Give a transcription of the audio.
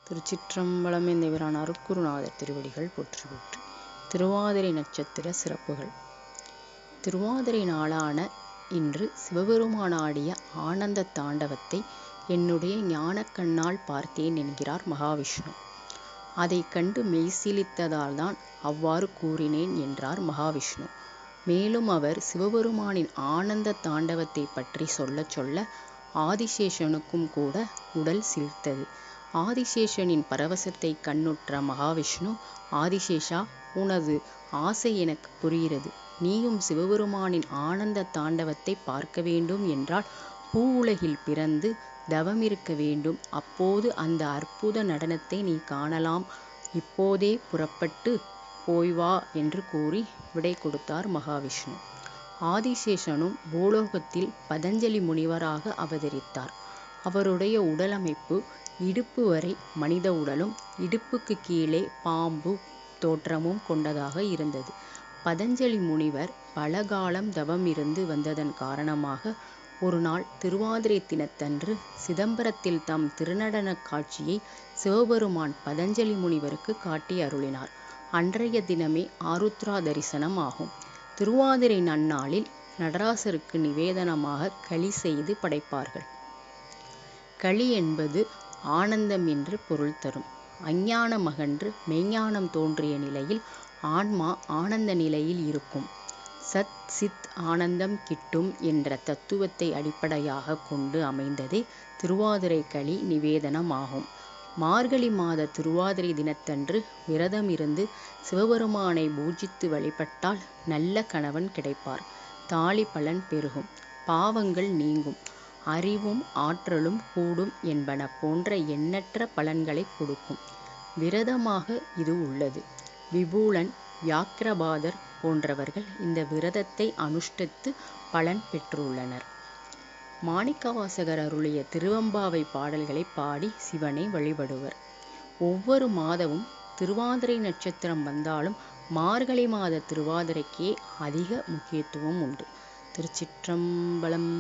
திருச்சிற்றம்பலம். எந்தவிரான் அருட்குருநாதர் திருவடிகள் போற்றி போற்றி. திருவாதிரை நட்சத்திர சிறப்புகள். திருவாதிரை நாளான இன்று சிவபெருமானாடிய ஆனந்த தாண்டவத்தை என்னுடைய ஞானக்கண்ணால் பார்த்தேன் என்கிறார் மகாவிஷ்ணு. அதை கண்டு மெய்சிலித்ததால் தான் அவ்வாறு கூறினேன் என்றார் மகாவிஷ்ணு. மேலும் அவர் சிவபெருமானின் ஆனந்த தாண்டவத்தை பற்றி சொல்ல சொல்ல ஆதிசேஷனுக்கும் கூட உடல் சிலிர்த்தது. ஆதிசேஷனின் பரவசத்தை கண்ணுற்ற மகாவிஷ்ணு, ஆதிசேஷா, உனது ஆசை எனக்கு புரிகிறது. நீயும் சிவபெருமானின் ஆனந்த தாண்டவத்தை பார்க்க வேண்டும் என்றால் பூவுலகில் பிறந்து தவமிருக்க வேண்டும். அப்போது அந்த அற்புத நடனத்தை நீ காணலாம். இப்போதே புறப்பட்டு போய்வா என்று கூறி விடை கொடுத்தார் மகாவிஷ்ணு. ஆதிசேஷனும் பூலோகத்தில் பதஞ்சலி முனிவராக அவதரித்தார். அவருடைய உடலமைப்பு இடுப்பு வரை மனித உடலும் இடுப்புக்கு கீழே பாம்பு தோற்றமும் கொண்டதாக இருந்தது. பதஞ்சலி முனிவர் பல காலம் தவம் இருந்து வந்ததன் காரணமாக ஒரு நாள் திருவாதிரை தினத்தன்று சிதம்பரத்தில் தம் திருநடன காட்சியை சிவபெருமான் பதஞ்சலி முனிவருக்கு காட்டி அருளினார். அன்றைய தினமே ஆருத்ரா தரிசனம் ஆகும். திருவாதிரை நன்னாளில் நடராசருக்கு நிவேதனமாக களி செய்து படைப்பார்கள். களி என்பது ஆனந்தம் என்று பொருள் தரும். அஞ்ஞானம் அகன்று மெய்ஞானம் தோன்றிய நிலையில் ஆன்மா ஆனந்த நிலையில் இருக்கும். சத் சித் ஆனந்தம் கிட்டும் என்ற தத்துவத்தை அடிப்படையாக கொண்டு அமைந்ததே திருவாதிரை களி நிவேதனம் ஆகும். மார்கழி மாத திருவாதிரை தினத்தன்று விரதம் இருந்து சிவபெருமானை பூஜித்து வழிபட்டால் நல்ல கணவன் கிடைப்பார், தாலி பலன் பெருகும், பாவங்கள் நீங்கும், அறிவும் ஆற்றலும் கூடும் என்பன போன்ற எண்ணற்ற பலன்களை கொடுக்கும் விரதமாக இது உள்ளது. விபூலன், வியாக்கிரபாதர் போன்றவர்கள் இந்த விரதத்தை அனுஷ்டித்து பலன் பெற்றுள்ளனர். மாணிக்கவாசகர் அருளிய திருவெம்பாவை பாடல்களை பாடி சிவனை வழிபடுவர். ஒவ்வொரு மாதமும் திருவாதிரை நட்சத்திரம் வந்தாலும் மார்கழி மாத திருவாதிரைக்கே அதிக முக்கியத்துவம் உண்டு. திருச்சிற்றம்பலம்.